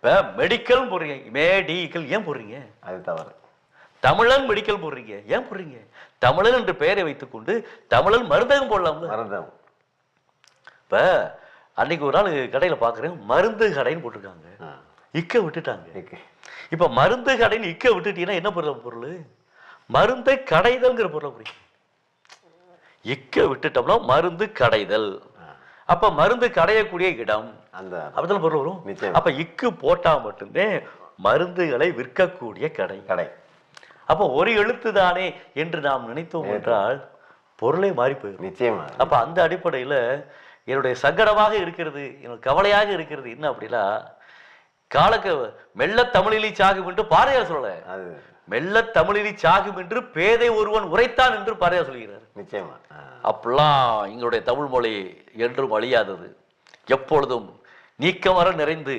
இப்ப மெடிக்கல் போடுறீங்க, மேடிக்கல் ஏன் போடுறீங்க? அது தவறு. தமிழன் மெடிக்கல் போடுறீங்க ஏன் போடுறீங்க? தமிழன் என்று பெயரை வைத்துக் கொண்டு தமிழன் மருந்தகம் போடலாம்ல. மருந்தகம். இப்ப அன்னைக்கு ஒரு நாள் கடையில பாக்குறேன், மருந்து கடைன்னு போட்டிருக்காங்க, இக்க விட்டுட்டாங்க. இப்ப மருந்து கடைன்னு இக்க விட்டுட்டீங்கன்னா என்ன பொருள்? மருந்தை கடைதல்ங்கிற பொருளை புரியும். இக்க விட்டுட்டோம்னா மருந்து கடைதல். அப்ப மருந்து கடையக்கூடிய இடம் அந்த அப்படிதான் பொருள் வரும். அப்ப இக்கு போட்டா மட்டுமே மருந்துகளை விற்கக்கூடிய கடை. அப்ப ஒரு எழுத்து தானே என்று நாம் நினைத்தோம் என்றால் பொருளை மாறி போயிடும். நிச்சயமா. அப்ப அந்த அடிப்படையில என்னுடைய சங்கடமாக இருக்கிறது, எனக்கு கவலையாக இருக்கிறது என்ன அப்படின்னா, காலக்க மெல்ல தமிழிலி சாகும் என்று பாரதியார் சொல்லல, மெல்ல தமிழிலி சாகும் என்று பேதை ஒருவன் உரைத்தான் என்று பாரதியார் சொல்கிறார். நிச்சயமா. அப்படிலாம் எங்களுடைய தமிழ் மொழி என்றும் அழியாதது, எப்பொழுதும் நீக்கமர நிறைந்து